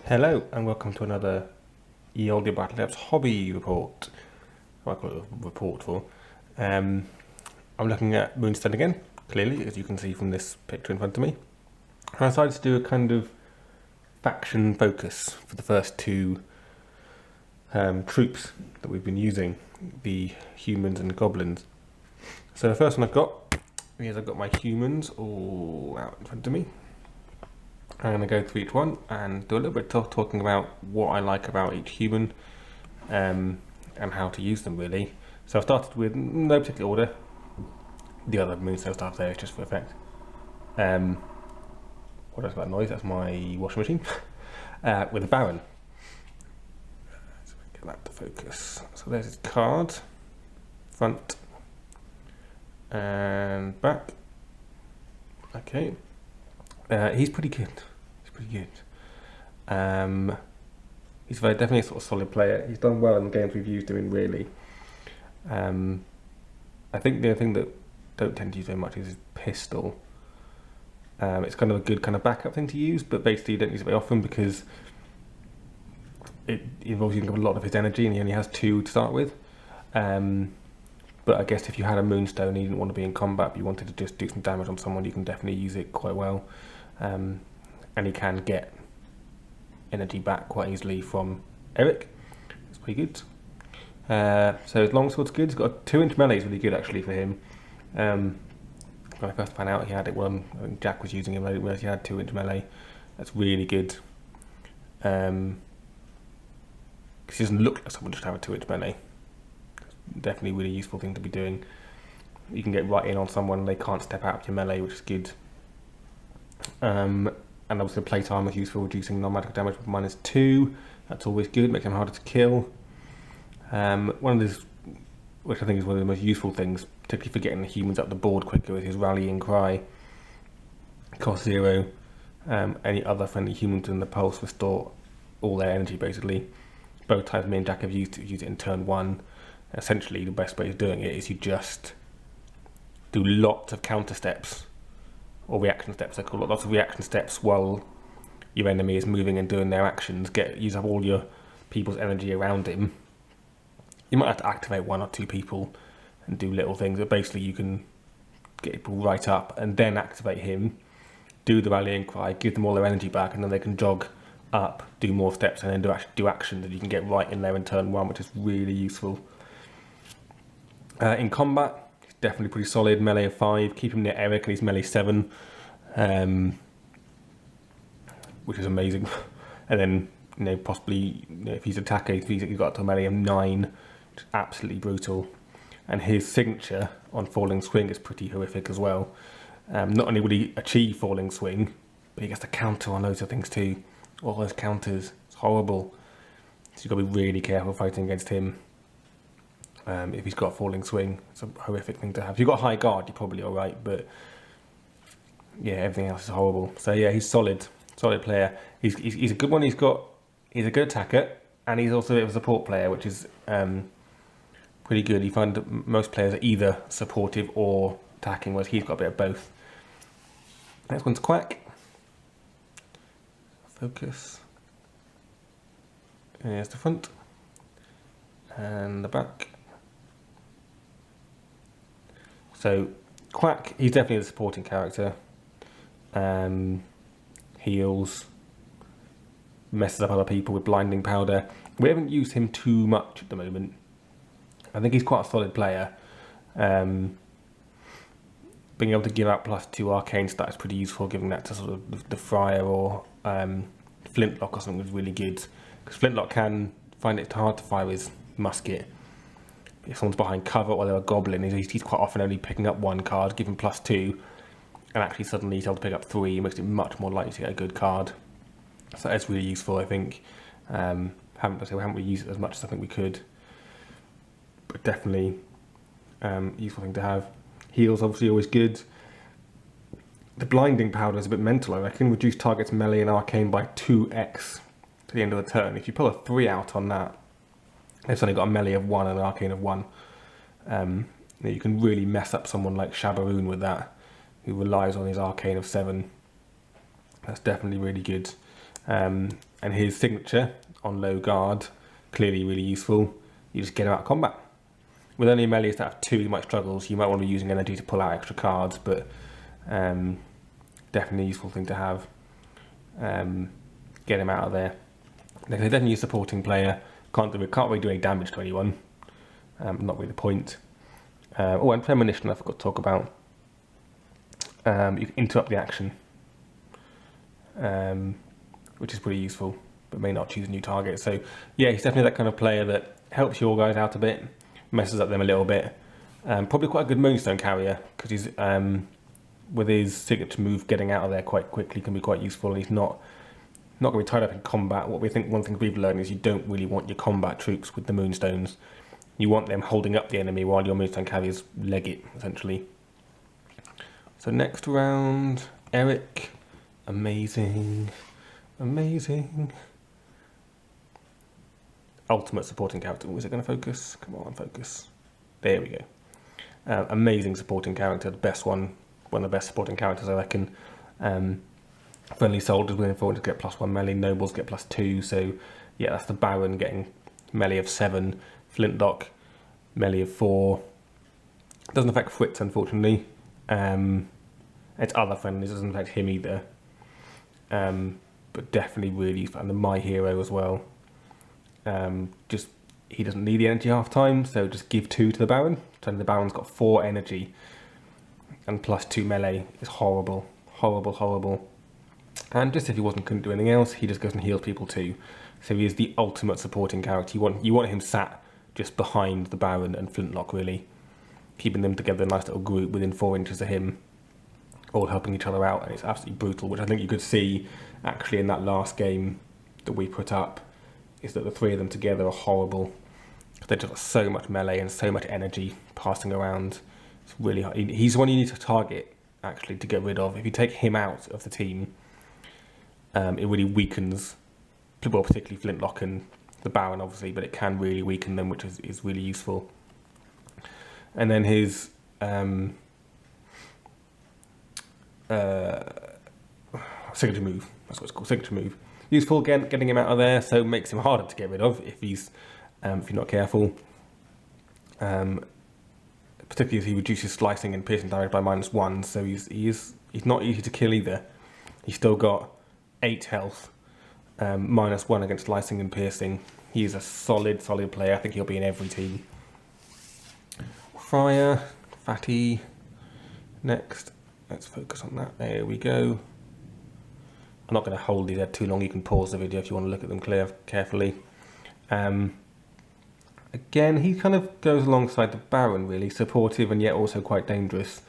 Hello and welcome to another Olde Battle Labs hobby report. What I call it a report for. I'm looking at Moonstone again, clearly, as you can see from this picture in front of me. And I decided to do a kind of faction focus for the first two troops that we've been using, the humans and goblins. So the first one I've got is I've got my humans all out in front of me. I'm going to go through each one and do a little bit of talking about what I like about each human and how to use them really. So I started with no particular order. The other Moonstone stuff there is just for effect. What is that noise? That's my washing machine. With a Baron. So get that to focus. So there's his card. Front. And back. Okay. He's pretty good. He's definitely a sort of solid player. He's done well in the games we've used him in, really. I think the other thing that don't tend to use very much is his pistol. It's kind of a good kind of backup thing to use, but basically you don't use it very often because it involves using a lot of his energy, and he only has 2 to start with. But I guess if you had a Moonstone and you didn't want to be in combat, but you wanted to just do some damage on someone, you can definitely use it quite well. And he can get energy back quite easily from Eric. It's pretty good. So his longsword's good. He's got a 2-inch melee is really good actually for him. When I first found out he had it, I think Jack was using him, I didn't realise he had 2-inch melee. That's really good. Because he doesn't look like someone just have a 2-inch melee. Definitely a really useful thing to be doing. You can get right in on someone, they can't step out of your melee, which is good. And obviously plate armor is useful, reducing non-magical damage with -2. That's always good, makes them harder to kill. One of these, which I think is one of the most useful things, particularly for getting the humans up the board quicker, is his rallying cry. Cost 0. Any other friendly humans in the pulse restore all their energy basically. Both times me and Jack have used it in turn 1. Essentially the best way of doing it is you just do lots of counter steps, or reaction steps I call it, lots of reaction steps while your enemy is moving and doing their actions. Use up all your people's energy around him. You might have to activate 1 or 2 people and do little things, but basically you can get people right up and then activate him, do the rallying cry, give them all their energy back, and then they can jog up, do more steps, and then do actions that you can get right in there in turn 1, which is really useful. In combat, he's definitely pretty solid. Melee of 5, keep him near Eric, and he's melee 7, which is amazing. And then, possibly, if he's attacker, he's got up to a melee of 9, which is absolutely brutal. And his signature on Falling Swing is pretty horrific as well. Not only will he achieve Falling Swing, but he gets to counter on those other things too. All those counters, it's horrible. So you've got to be really careful fighting against him. If he's got Falling Swing, it's a horrific thing to have. If you've got High Guard, you're probably alright, but yeah, everything else is horrible. So yeah, he's solid player. He's a good one. He's a good attacker, and he's also a bit of a support player, which is pretty good. You find that most players are either supportive or attacking, whereas he's got a bit of both. Next one's Quack. Focus. And here's the front and the back. So Quack, he's definitely the supporting character. Heals, messes up other people with blinding powder. We haven't used him too much at the moment. I think he's quite a solid player. Being able to give out +2 arcane stat is pretty useful, giving that to sort of the Friar or Flintlock or something is really good. Because Flintlock can find it hard to fire his musket. If someone's behind cover or they're a goblin, he's quite often only picking up 1 card, give him +2, and actually suddenly he's able to pick up 3, it makes it much more likely to get a good card. So that's really useful, I think. We haven't really used it as much as I think we could, but definitely useful thing to have. Heals obviously always good. The blinding powder is a bit mental, I reckon. Reduce target's melee and arcane by 2x to the end of the turn. If you pull a 3 out on that, they've suddenly got a melee of 1 and an arcane of 1. You can really mess up someone like Shabaroon with that, who relies on his arcane of 7. That's definitely really good. And his signature on low guard, clearly really useful. You just get him out of combat. With only melees that have 2, you might struggle, so you might want to be using energy to pull out extra cards, but definitely a useful thing to have. Get him out of there. They're definitely a supporting player. Can't really do any damage to anyone. Not really the point. And premonition I forgot to talk about. You can interrupt the action, which is pretty useful, but may not choose a new target. So yeah, he's definitely that kind of player that helps your guys out a bit, messes up them a little bit. Probably quite a good Moonstone carrier, because he's with his signature move, getting out of there quite quickly can be quite useful, and he's not going to be tied up in combat. One thing we've learned is you don't really want your combat troops with the Moonstones. You want them holding up the enemy while your Moonstone carriers leg it, essentially. So next round, Eric. Amazing. Ultimate supporting character. Was it going to focus? Come on, focus. There we go. Amazing supporting character. The best one of the best supporting characters, I reckon. Friendly soldiers within 4 to get +1 melee. Nobles get +2. So yeah, that's the Baron getting melee of 7. Flintlock melee of 4. Doesn't affect Fritz, unfortunately. It's other friendlies. Doesn't affect him either. But definitely really fun. And the My Hero as well. Just he doesn't need the energy half time, so just give 2 to the Baron. So the Baron's got 4 energy and +2 melee. Is horrible. And just if he couldn't do anything else, he just goes and heals people too. So he is the ultimate supporting character. You want him sat just behind the Baron and Flintlock, really, keeping them together, a nice little group within 4 inches of him, all helping each other out, and it's absolutely brutal. Which I think you could see actually in that last game that we put up, is that the 3 of them together are horrible. They've just got so much melee and so much energy passing around. It's really hard. He's the one you need to target, actually, to get rid of. If you take him out of the team, it really weakens, well, particularly Flintlock and the Baron, obviously, but it can really weaken them, which is really useful. And then his signature move, that's what it's called, signature move. Useful, again, getting him out of there, so it makes him harder to get rid of if you're not careful. Particularly as he reduces slicing and piercing damage by -1, so he's not easy to kill either. He's still got 8 health, -1 against slicing and piercing. He is a solid player. I think he'll be in every team. Friar, Fatty. Next, let's focus on that. There we go. I'm not going to hold these there too long. You can pause the video if you want to look at them carefully. Again, he kind of goes alongside the Baron, really supportive and yet also quite dangerous.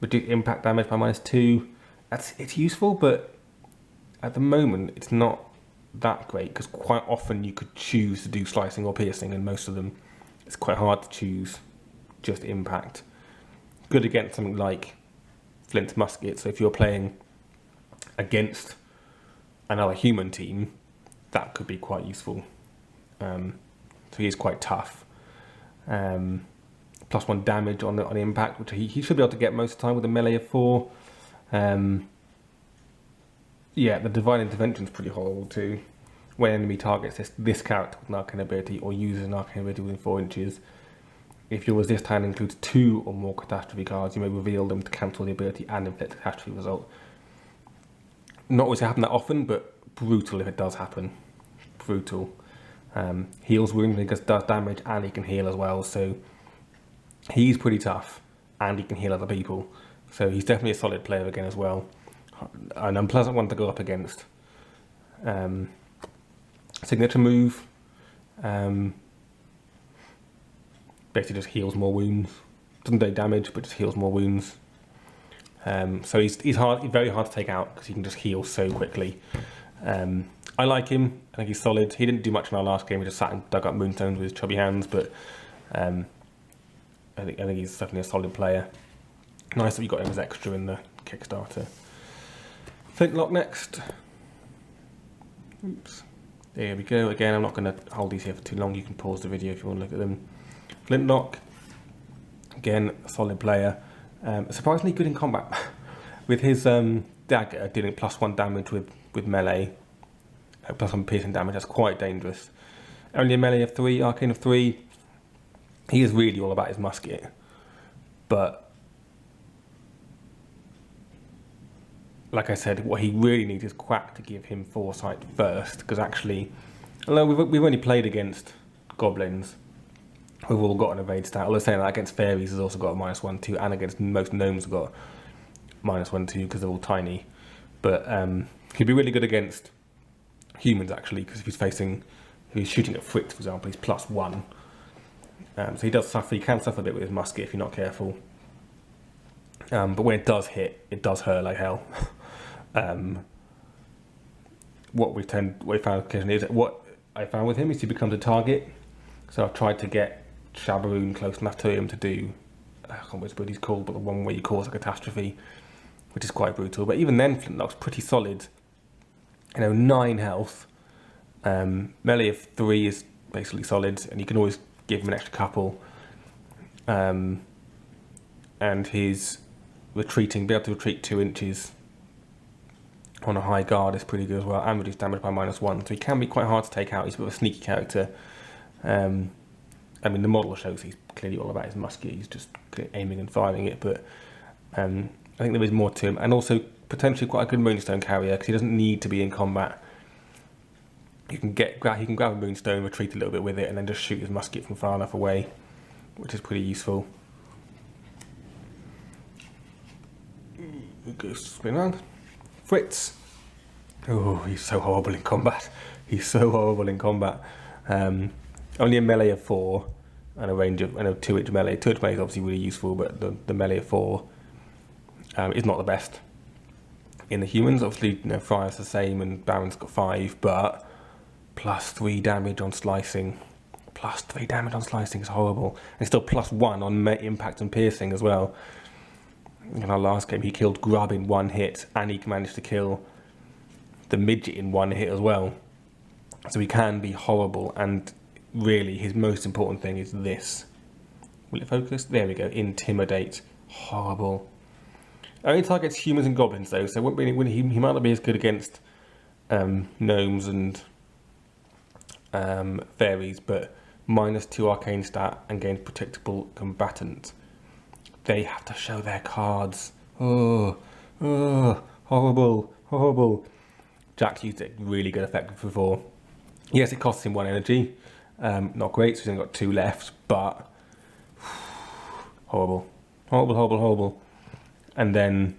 Reduce impact damage by -2. It's useful, but at the moment it's not that great, because quite often you could choose to do slicing or piercing, and most of them it's quite hard to choose just impact. Good against something like Flint's musket. So if you're playing against another human team, that could be quite useful. So he is quite tough. +1 damage on the impact, which he should be able to get most of the time with a melee of 4. Yeah, the Divine Intervention is pretty horrible too. When enemy targets this character with an arcane ability or uses an arcane ability within 4 inches, if your resist hand includes 2 or more catastrophe cards, you may reveal them to cancel the ability and inflict a catastrophe result. Not always happen that often, but brutal if it does happen. Brutal. Heals wounds, he does damage, and he can heal as well, so he's pretty tough, and he can heal other people. So he's definitely a solid player again as well. An unpleasant one to go up against. Signature move. Basically just heals more wounds. Doesn't do damage, but just heals more wounds. So he's very hard to take out because he can just heal so quickly. I like him. I think he's solid. He didn't do much in our last game. He just sat and dug up Moonstones with his chubby hands, but I think he's definitely a solid player. Nice that we got him as extra in the Kickstarter. Flintlock next. Oops. There we go. Again, I'm not going to hold these here for too long. You can pause the video if you want to look at them. Flintlock. Again, a solid player. Surprisingly good in combat. With his dagger dealing +1 damage with melee. plus 1 piercing damage. That's quite dangerous. Only a melee of 3, arcane of 3. He is really all about his musket, but like I said, what he really needs is Quack to give him foresight first, because actually, although we've only played against goblins, we've all got an evade stat. Although saying that, against fairies has also got a -1/2, and against most gnomes have got -1/2 because they're all tiny. But he'd be really good against humans actually, because if he's shooting at Fritz, for example, he's +1. So he does suffer. He can suffer a bit with his musket if you're not careful. But when it does hit, it does hurt like hell. What we found occasionally is that what I found with him is he becomes a target. So I've tried to get Shabaroon close enough to him to do, I can't remember what he's called, but the one where you cause a catastrophe, which is quite brutal. But even then, Flintlock's pretty solid. 9 health. Melee of 3 is basically solid, and you can always give him an extra couple. And his retreating, be able to retreat 2 inches on a high guard is pretty good as well, and reduce damage by -1. So he can be quite hard to take out. He's a bit of a sneaky character. The model shows he's clearly all about his musket. He's just aiming and firing it, but I think there is more to him, and also potentially quite a good Moonstone carrier, because he doesn't need to be in combat. He can grab a Moonstone, retreat a little bit with it, and then just shoot his musket from far enough away, which is pretty useful. Go spin around. Fritz. Oh, he's so horrible in combat. Only a melee of 4 and a range of, and a 2-inch melee. 2-inch melee is obviously really useful, but the melee of 4 is not the best. In the humans, obviously, Friar's the same and Baron's got 5, but +3 damage on slicing. +3 damage on slicing is horrible. And still +1 on impact and piercing as well. In our last game, he killed Grub in 1 hit, and he managed to kill the midget in 1 hit as well. So he can be horrible, and really his most important thing is this. Will it focus? There we go. Intimidate. Horrible. Only targets humans and goblins though, so he might not be as good against gnomes and fairies, but -2 arcane stat and gains protectable combatant. They have to show their cards. Oh, horrible. Jack's used it really good effect before. Yes, it costs him 1 energy. Not great, so he's only got 2 left, but horrible. And then,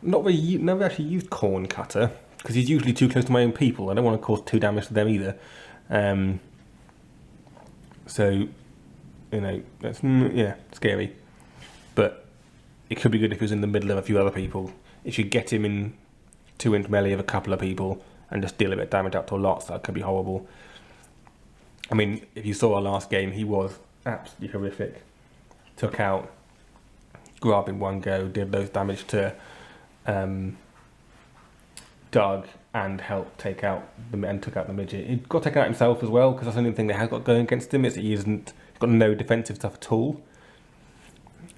never actually used Corn Cutter, because he's usually too close to my own people. I don't want to cause 2 damage to them either. So, that's, scary. But it could be good if he was in the middle of a few other people. If you get him in 2-inch melee of a couple of people and just deal a bit of damage out to a lot, so that could be horrible. I mean, if you saw our last game, he was absolutely horrific. Took out Grub in 1 go, did loads of damage to Doug, and helped took out the midget. He got taken out himself as well, because that's the only thing they have got going against him, is that he's got no defensive stuff at all.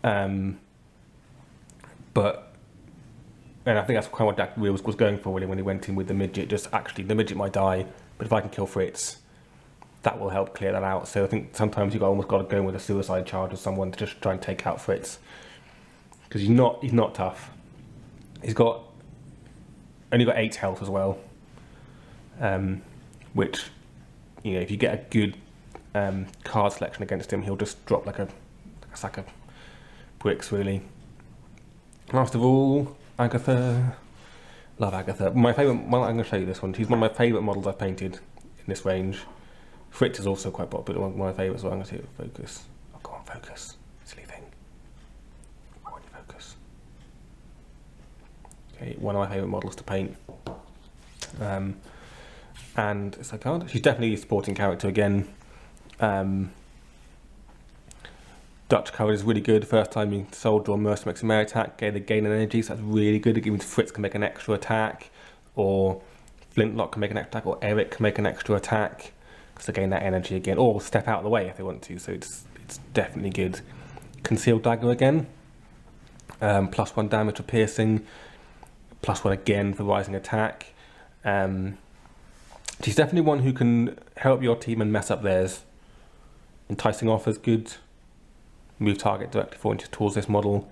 And I think that's kind of what Jack was going for when he went in with the midget. Just actually, the midget might die, but if I can kill Fritz, that will help clear that out. So I think sometimes you've almost got to go in with a suicide charge or someone to just try and take out Fritz, because he's not tough. He's only got 8 health as well, which, if you get a good card selection against him, he'll just drop like a sack of bricks, really. Last of all, Agatha. Love Agatha. My favourite. Well, I'm going to show you this one. She's one of my favourite models I've painted in this range. Fritz is also quite popular, one of my favourites, so I'm going to see it focus. Oh, go on, focus. Silly thing. Go on, focus. Okay, one of my favourite models to paint. And it's a card. She's definitely a supporting character again. Dutch cover is really good. First time you soldier or mercy makes a melee attack, they gain an energy, so that's really good. It means Fritz can make an extra attack, or Flintlock can make an extra attack, or Eric can make an extra attack, because they gain that energy again, or step out of the way if they want to, so it's definitely good. Concealed Dagger again, +1 damage for piercing, +1 again for rising attack. She's definitely one who can help your team and mess up theirs. Enticing Offer is good. Move target directly forward towards this model.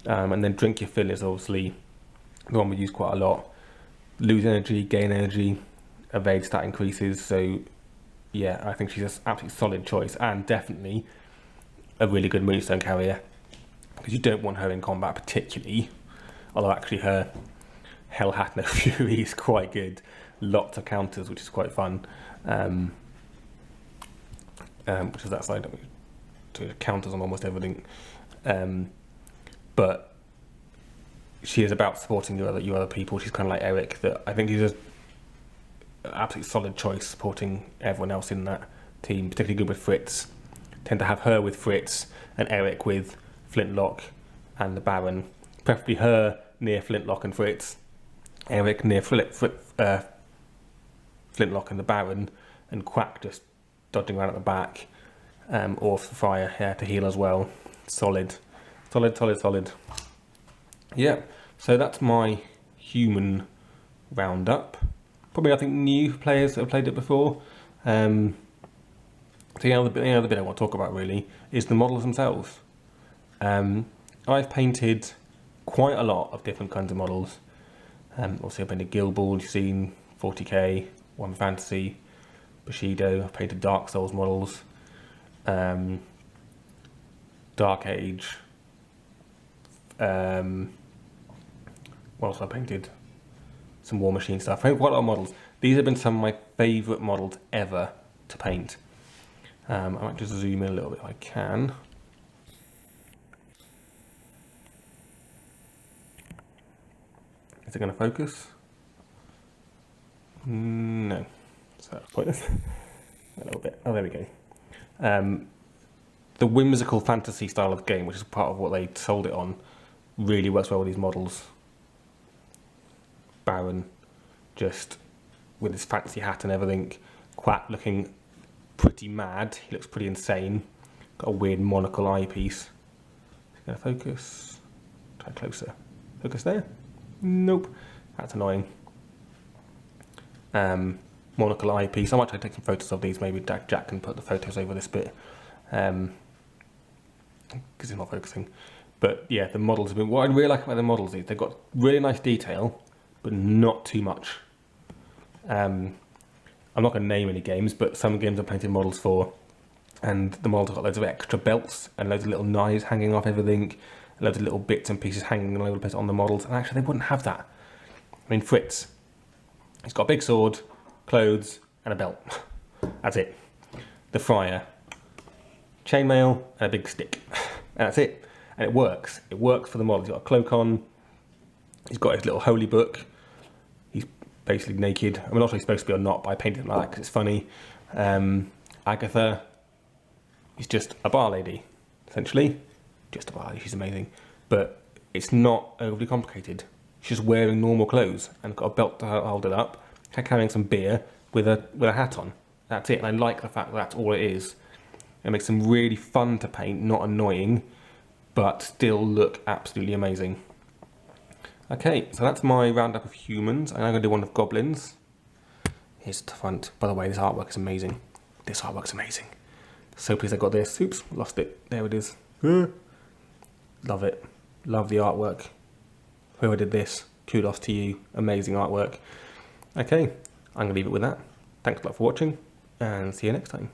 And then Drink Your Fill is obviously the one we use quite a lot. Lose energy, gain energy, evade stat increases. So yeah, I think she's an absolutely solid choice, and definitely a really good Moonstone carrier, because you don't want her in combat particularly, although actually her Hell Hat No Fury is quite good. Lots of counters, which is quite fun. Which is that side, so counters on almost everything. But she is about supporting you other people. She's kind of like Eric, that I think he's an absolutely solid choice, supporting everyone else in that team, particularly good with Fritz. Tend to have her with Fritz and Eric with Flintlock and the Baron. Preferably her near Flintlock and Fritz, Eric near Flintlock and the Baron, and Quack just dodging around at the back, or the Friar, yeah, to heal as well. Solid. Yeah, so that's my human roundup. Probably, I think, new players that have played it before. So the other bit I want to talk about really is the models themselves. I've painted quite a lot of different kinds of models. Obviously, I've painted Guildball, you've seen 40k, One Fantasy, Bushido. I've painted Dark Souls models, Dark Age. What else have I painted? Some War Machine stuff. I painted quite a lot of models. These have been some of my favourite models ever to paint. I might just zoom in a little bit if I can. Is it going to focus? No. So that's pointless. A little bit. Oh, there we go. The whimsical fantasy style of the game, which is part of what they sold it on, really works well with these models. Baron, just with his fancy hat and everything. Quack looking pretty mad. He looks pretty insane. Got a weird monocle eyepiece. Is it going to focus? Try closer. Focus there? Nope. That's annoying. Monocle eyepiece. I might try to take some photos of these. Maybe Jack can put the photos over this bit. Because it's not focusing. But yeah, the models have been... What I really like about the models is they've got really nice detail, but not too much. I'm not going to name any games, but some games I've painted models for, and the models have got loads of extra belts and loads of little knives hanging off everything, and loads of little bits and pieces hanging all over the place on the models, and actually they wouldn't have that. I mean, Fritz, he's got a big sword, clothes, and a belt. That's it. The Friar, chainmail, and a big stick. And that's it. And it works. It works for the model. He's got a cloak on. He's got his little holy book. He's basically naked. I'm not sure he's supposed to be or not, but I painted him like that because it's funny. Agatha is just a bar lady, essentially. Just a bar lady. She's amazing. But it's not overly complicated. She's just wearing normal clothes and got a belt to hold it up. Carrying some beer with a hat on. That's it. And I like the fact that that's all it is. It makes them really fun to paint, not annoying, but still look absolutely amazing. Okay, so that's my roundup of humans. I'm going to do one of goblins. Here's the front. By the way, this artwork is amazing. This artwork's amazing. So pleased I got this. Oops, lost it. There it is. Love it. Love the artwork. Whoever did this, kudos to you. Amazing artwork. Okay, I'm going to leave it with that. Thanks a lot for watching, and see you next time.